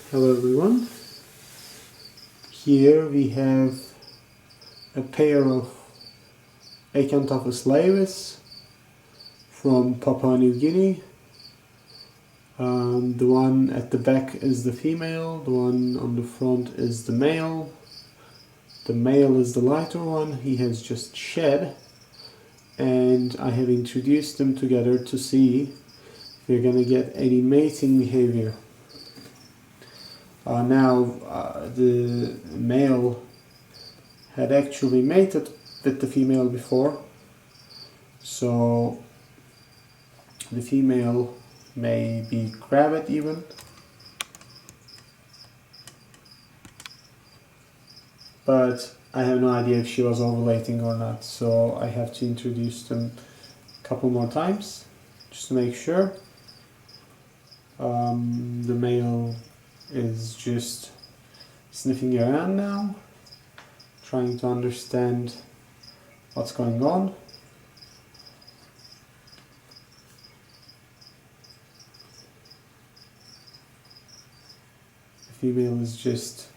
Hello everyone. Here we have a pair of Acanthophis laevis from Papua New Guinea. The one at the back is the female, the one on the front is the male. The male is the lighter one, he has just shed, and I have introduced them together to see if we're going to get any mating behavior. The male had actually mated with the female before, so the female may be gravid even. But I have no idea if she was ovulating or not, so I have to introduce them a couple more times just to make sure. The male is just sniffing around now, trying to understand what's going on. The female is just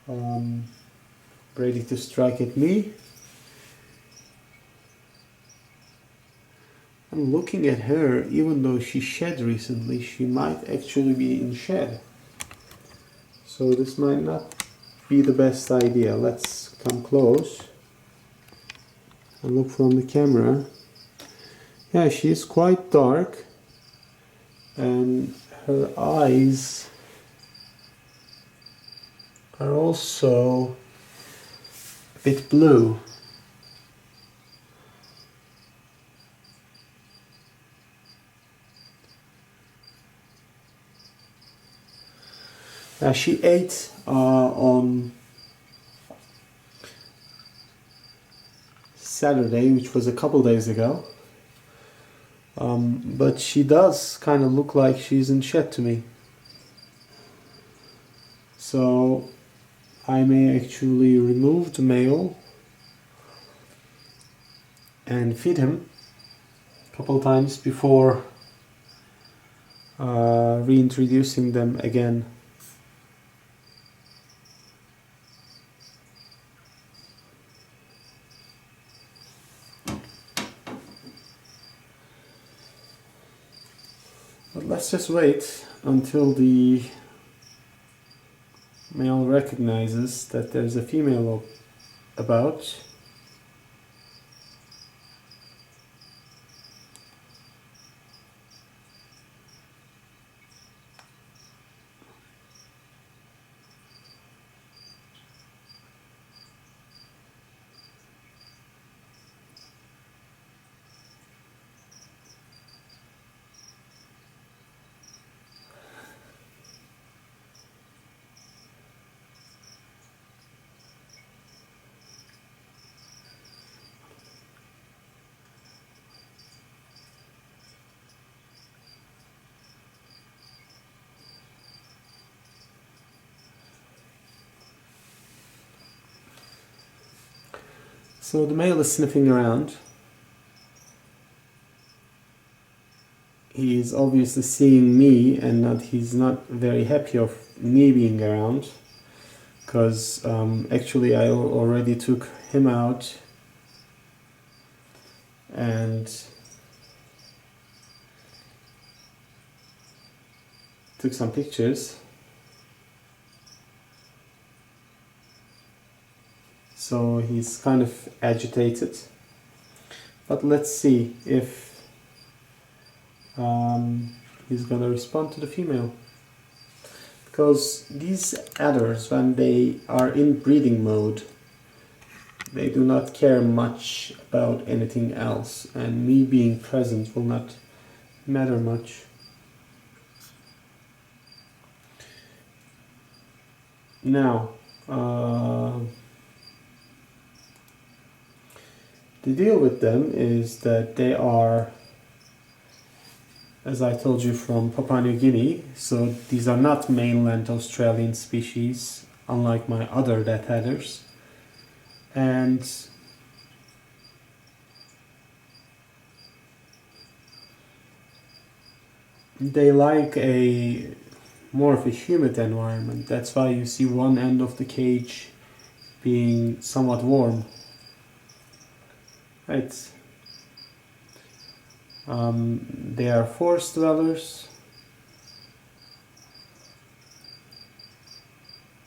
ready to strike at me. I'm looking at her, even though she shed recently, she might actually be in shed. So this might not be the best idea. Let's come close and look from the camera. Yeah, she's quite dark and her eyes are also a bit blue. She ate on Saturday, which was a couple days ago, but she does kind of look like she's in shed to me. So I may actually remove the male and feed him a couple times before reintroducing them again. But let's just wait until the male recognizes that there's a female about. So the male is sniffing around. He is obviously seeing me, and he's not very happy of me being around, because actually I already took him out and took some pictures. So he's kind of agitated, but let's see if he's gonna respond to the female, because these adders, when they are in breeding mode, they do not care much about anything else, and me being present will not matter much. Now, the deal with them is that they are, as I told you, from Papua New Guinea, so these are not mainland Australian species, unlike my other death adders. And they like a more of a humid environment. That's why you see one end of the cage being somewhat warm. Right. They are forest dwellers.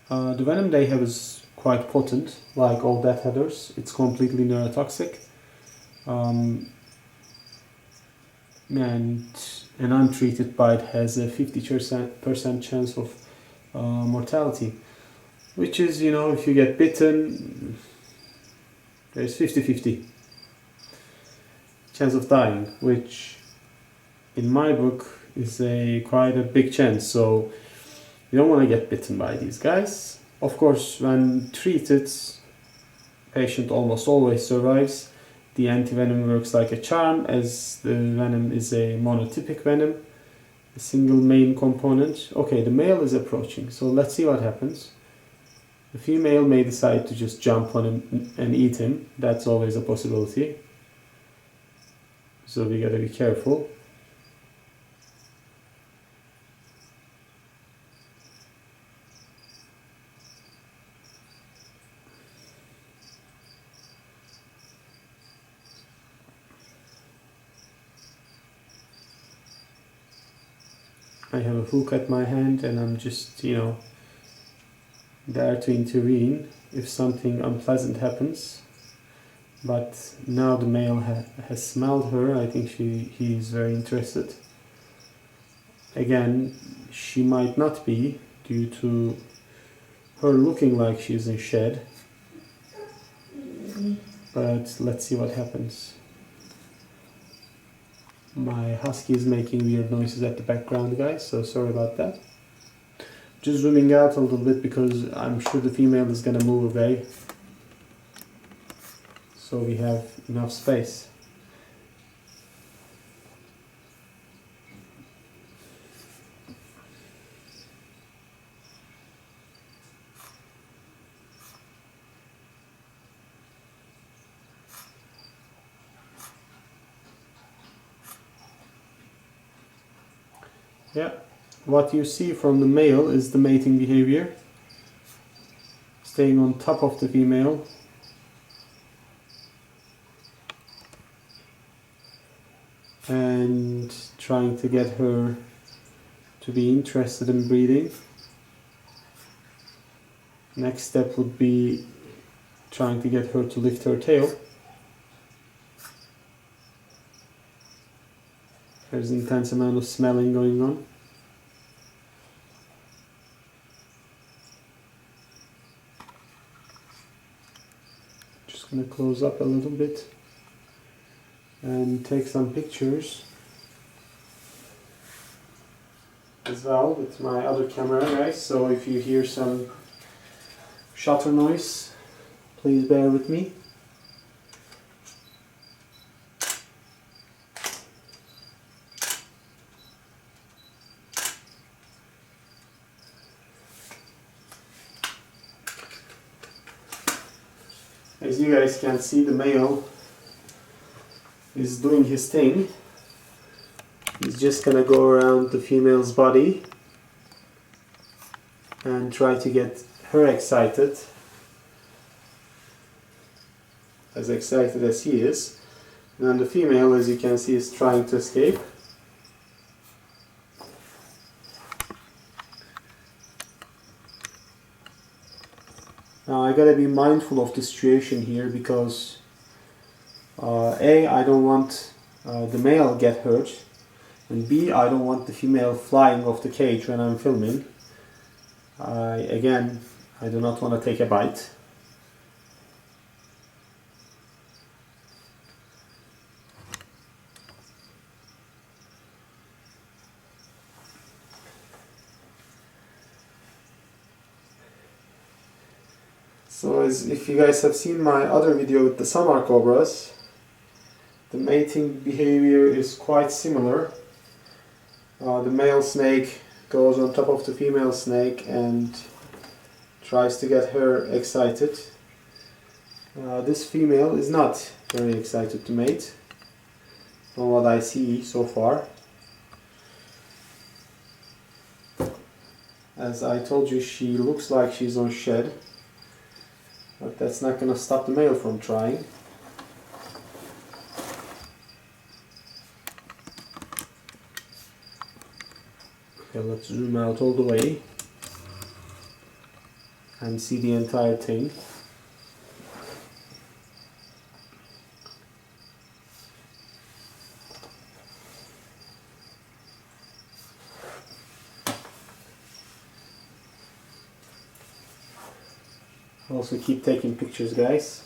The venom they have is quite potent, like all deathheaders. It's completely neurotoxic. And an untreated bite has a 50% chance of mortality, which is, you know, if you get bitten, there's 50-50 chance of dying, which in my book is quite a big chance. So you don't want to get bitten by these guys. Of course, when treated, patient almost always survives. The antivenom works like a charm, as the venom is a monotypic venom, a single main component. Okay, the male is approaching, so let's see what happens. The female may decide to just jump on him and eat him. That's always a possibility. So we gotta be careful. I have a hook at my hand and I'm just, you know, there to intervene if something unpleasant happens. But now the male has smelled her. I think he is very interested. Again, she might not be, due to her looking like she's in shed. But let's see what happens. My husky is making weird noises at the background, guys, so sorry about that. Just zooming out a little bit because I'm sure the female is gonna move away, so we have enough space. Yeah, what you see from the male is the mating behavior, staying on top of the female. And trying to get her to be interested in breeding. Next step would be trying to get her to lift her tail. There's an intense amount of smelling going on. Just gonna close up a little bit and take some pictures as well with my other camera, guys. So if you hear some shutter noise, please bear with me. As you guys can see, the male is doing his thing. He's just gonna go around the female's body and try to get her excited as he is. And then the female, as you can see, is trying to escape. Now I gotta be mindful of the situation here because A, I don't want the male get hurt, and B, I don't want the female flying off the cage when I'm filming. Again, I do not want to take a bite. So as if you guys have seen my other video with the summer cobras, the mating behavior is quite similar. The male snake goes on top of the female snake and tries to get her excited. This female is not very excited to mate, from what I see so far. As I told you, she looks like she's on shed, but that's not going to stop the male from trying. Okay, let's zoom out all the way and see the entire thing. Also keep taking pictures, guys.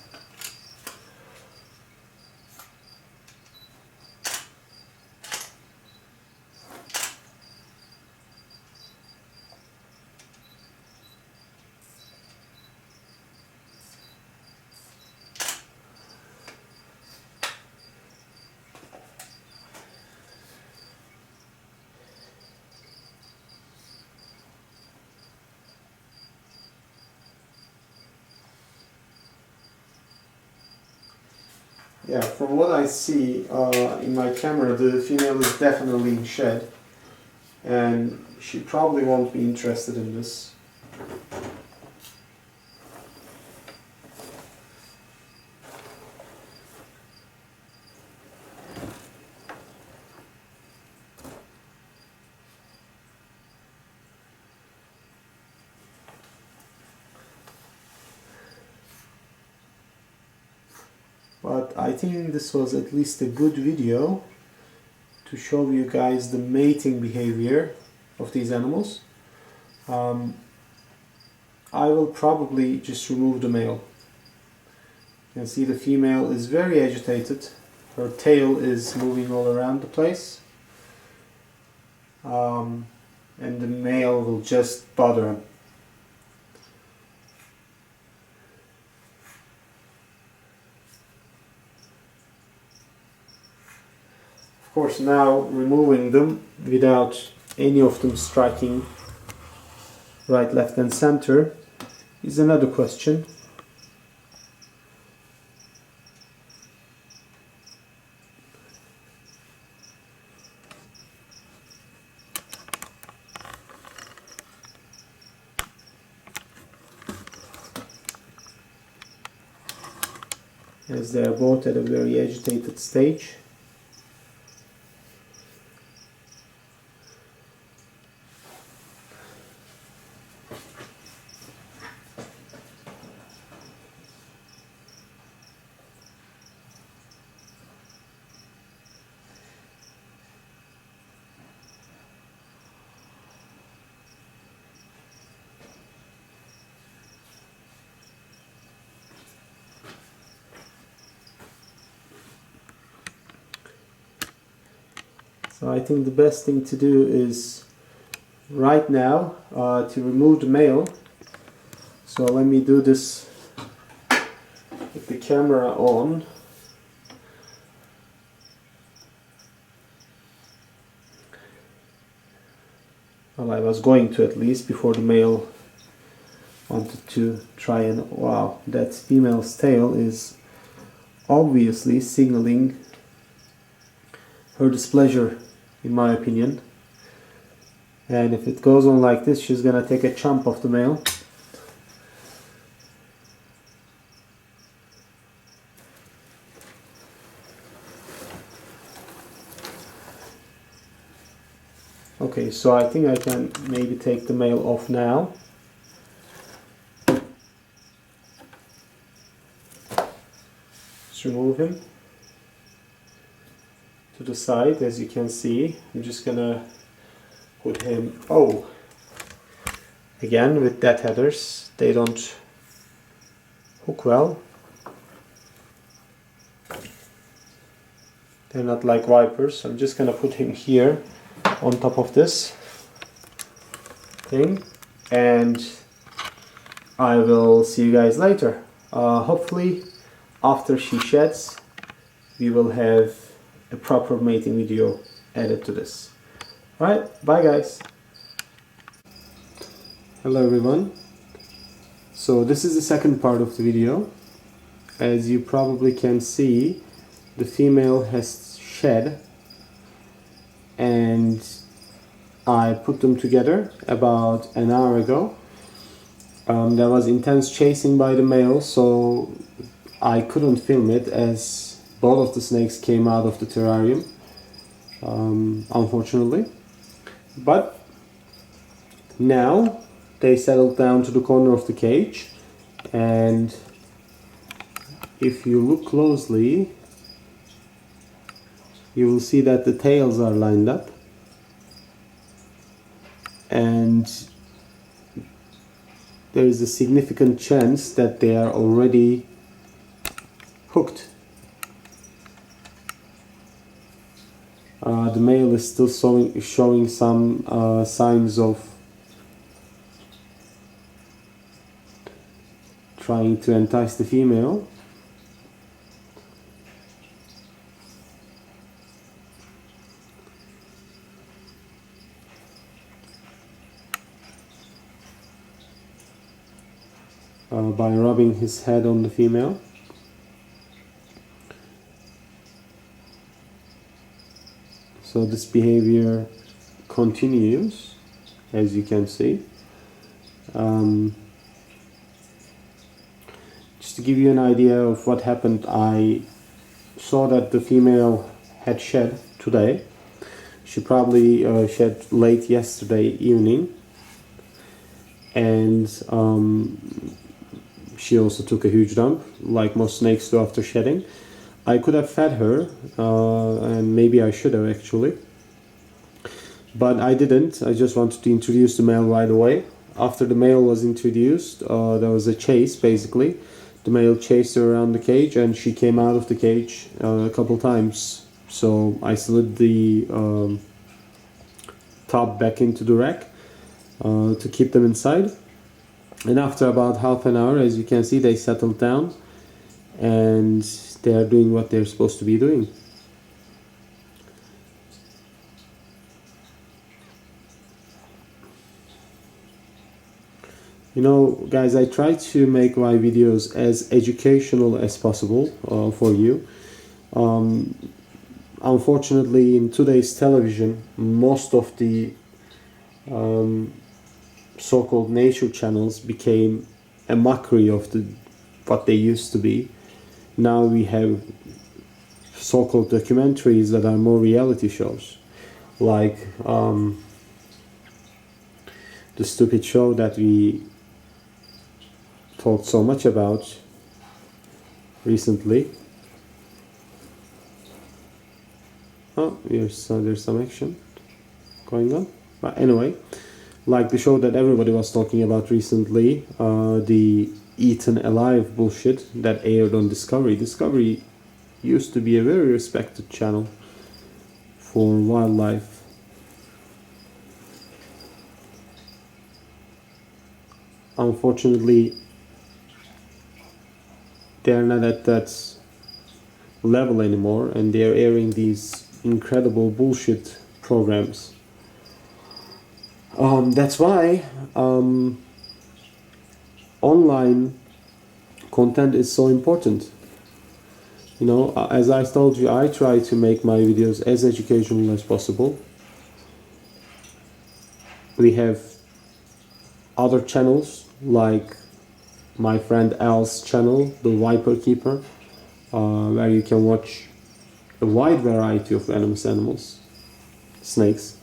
Yeah, from what I see in my camera, the female is definitely in shed, and she probably won't be interested in this. But I think this was at least a good video to show you guys the mating behavior of these animals. I will probably just remove the male. You can see the female is very agitated. Her tail is moving all around the place. And the male will just bother him. Of course, now removing them without any of them striking right, left and center is another question. As they are both at a very agitated stage. So I think the best thing to do is right now to remove the male. So let me do this with the camera on. Well, I was going to, at least before the male wanted to try, and wow, that female's tail is obviously signaling her displeasure, in my opinion. And if it goes on like this, she's gonna take a chomp of the male. Okay, so I think I can maybe take the male off now. Let's remove him to the side. As you can see, I'm just gonna put him, again with dead headers, they don't hook well. They're not like vipers, so I'm just gonna put him here on top of this thing, and I will see you guys later. Hopefully after she sheds we will have a proper mating video added to this. Alright, bye guys. Hello everyone. So this is the second part of the video. As you probably can see, the female has shed, and I put them together about an hour ago. There was intense chasing by the male, so I couldn't film it as both of the snakes came out of the terrarium, unfortunately. But now they settled down to the corner of the cage, and if you look closely, you will see that the tails are lined up, and there is a significant chance that they are already hooked. The male is still showing some signs of trying to entice the female. By rubbing his head on the female. So this behavior continues, as you can see. Just to give you an idea of what happened, I saw that the female had shed today. She probably shed late yesterday evening, and she also took a huge dump, like most snakes do after shedding. I could have fed her, and maybe I should have actually, but I didn't. I just wanted to introduce the male right away. After the male was introduced, there was a chase basically. The male chased her around the cage, and she came out of the cage a couple times. So I slid the top back into the rack to keep them inside. And after about half an hour, as you can see, they settled down and they are doing what they're supposed to be doing. You know, guys, I try to make my videos as educational as possible for you. Unfortunately, in today's television, most of the so-called nature channels became a mockery of what they used to be. Now we have so-called documentaries that are more reality shows, like the stupid show that we talked so much about recently. Oh, there's some action going on. But anyway, like the show that everybody was talking about recently, the Eaten Alive bullshit that aired on Discovery. Discovery used to be a very respected channel for wildlife. Unfortunately, they're not at that level anymore, and they're airing these incredible bullshit programs. That's why online content is so important. You know, as I told you, I try to make my videos as educational as possible. We have other channels like my friend Al's channel, The Viper Keeper, where you can watch a wide variety of venomous animals, snakes.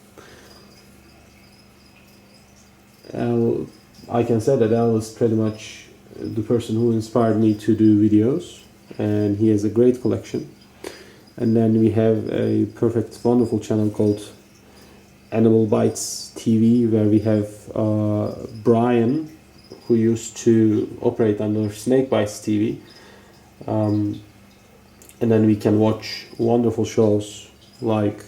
I can say that Al is pretty much the person who inspired me to do videos, and he has a great collection. And then we have a perfect, wonderful channel called Animal Bites TV, where we have Brian, who used to operate under Snake Bites TV. And then we can watch wonderful shows like,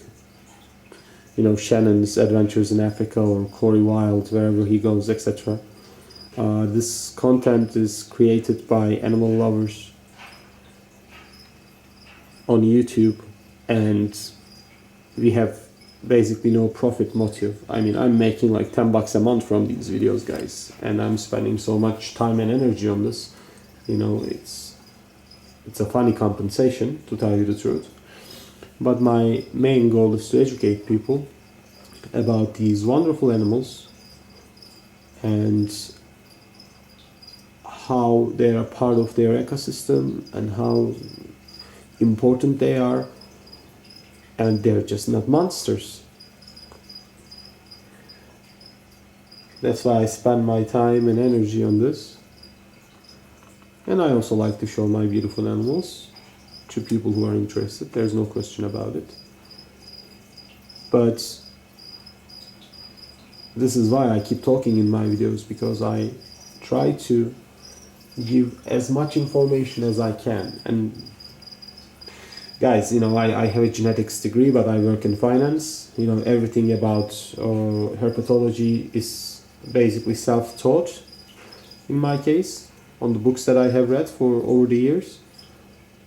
you know, Shannon's Adventures in Africa or Corey Wild, wherever he goes, etc. This content is created by animal lovers on YouTube, and we have basically no profit motive. I mean, I'm making like $10 a month from these videos, guys, and I'm spending so much time and energy on this. You know, it's a funny compensation, to tell you the truth. But my main goal is to educate people about these wonderful animals and how they are part of their ecosystem and how important they are, and they're just not monsters. That's why I spend my time and energy on this. And I also like to show my beautiful animals to people who are interested. There's no question about it. But this is why I keep talking in my videos, because I try to give as much information as I can. And guys, I have a genetics degree, but I work in finance. Everything about herpetology is basically self-taught in my case, on the books that I have read for over the years.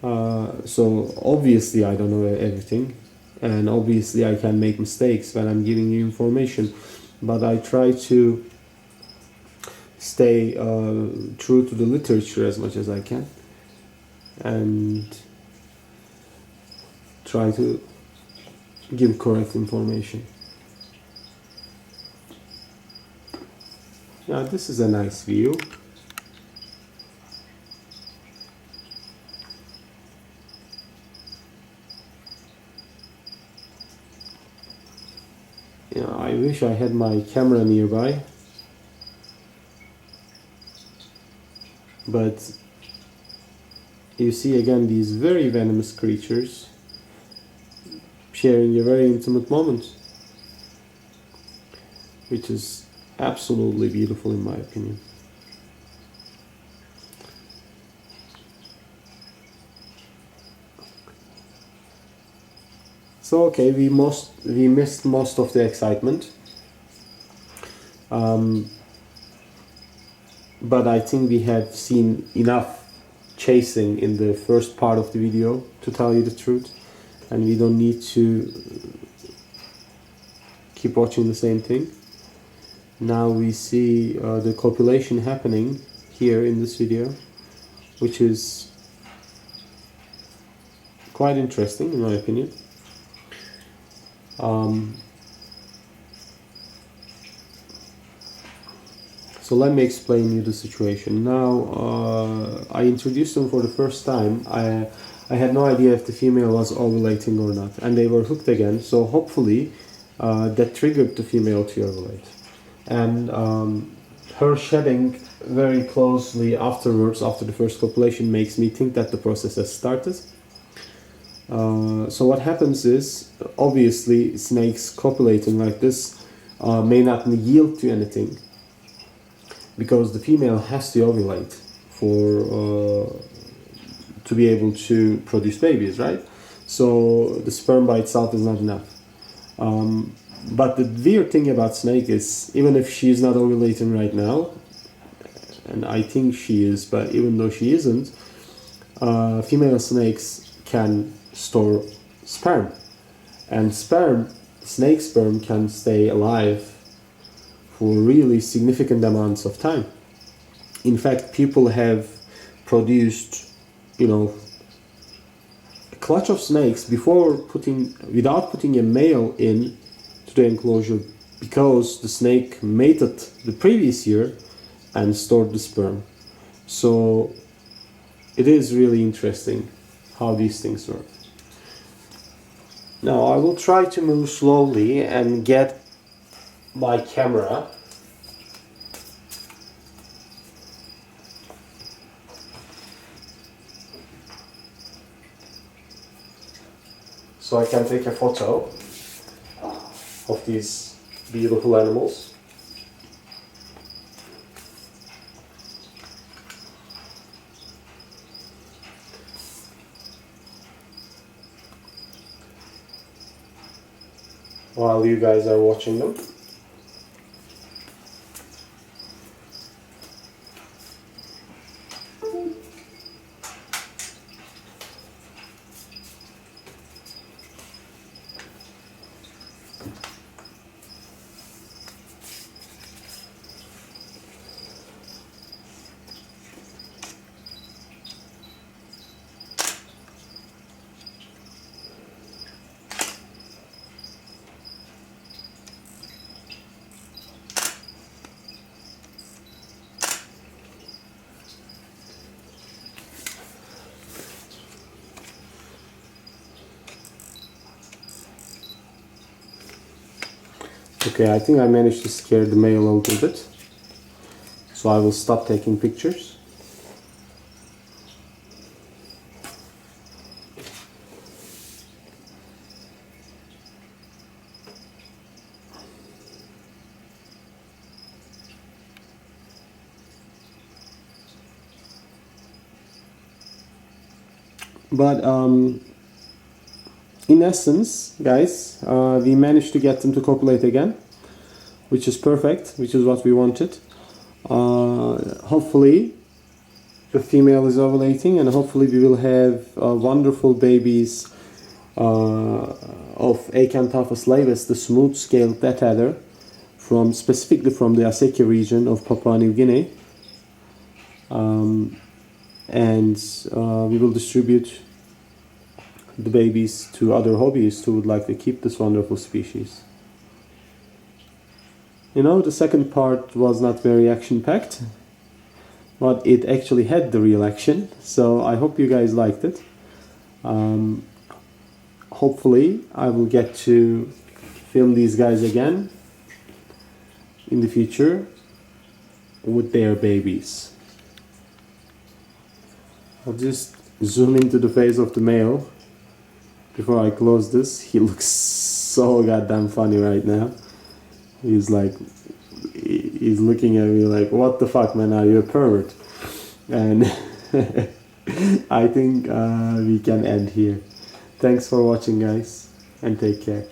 So obviously I don't know everything, and obviously I can make mistakes when I'm giving you information, but I try to stay true to the literature as much as I can, and try to give correct information. Yeah, this is a nice view. Yeah, I wish I had my camera nearby, but you see again these very venomous creatures sharing a very intimate moment, which is absolutely beautiful in my opinion. So okay, we missed most of the excitement, but I think we have seen enough chasing in the first part of the video, to tell you the truth, and we don't need to keep watching the same thing. Now we see the copulation happening here in this video, which is quite interesting in my opinion. So let me explain you the situation. Now I introduced them for the first time. I had no idea if the female was ovulating or not, and they were hooked again, so hopefully that triggered the female to ovulate. And her shedding very closely afterwards, after the first copulation, makes me think that the process has started. So what happens is, obviously snakes copulating like this may not yield to anything, because the female has to ovulate to be able to produce babies, right? So the sperm by itself is not enough. But the weird thing about snake is, even if she is not ovulating right now, and I think she is, but even though she isn't, female snakes can store sperm, and snake sperm can stay alive for really significant amounts of time. In fact, people have produced, a clutch of snakes without putting a male in to the enclosure, because the snake mated the previous year and stored the sperm. So it is really interesting how these things work. Now I will try to move slowly and get my camera so I can take a photo of these beautiful animals. While you guys are watching them. Okay, I think I managed to scare the male a little bit. So I will stop taking pictures. But in essence, guys, we managed to get them to copulate again, which is perfect, which is what we wanted. Hopefully the female is ovulating, and hopefully we will have wonderful babies of Acanthophis laevis, the smooth-scaled death adder, specifically from the Aseki region of Papua New Guinea. And we will distribute the babies to other hobbyists who would like to keep this wonderful species. You know, the second part was not very action-packed, but it actually had the real action, so I hope you guys liked it. Hopefully I will get to film these guys again in the future with their babies. I'll just zoom into the face of the male before I close this. He looks so goddamn funny right now. He's looking at me like, what the fuck, man, are you a pervert? And I think we can end here. Thanks for watching, guys, and take care.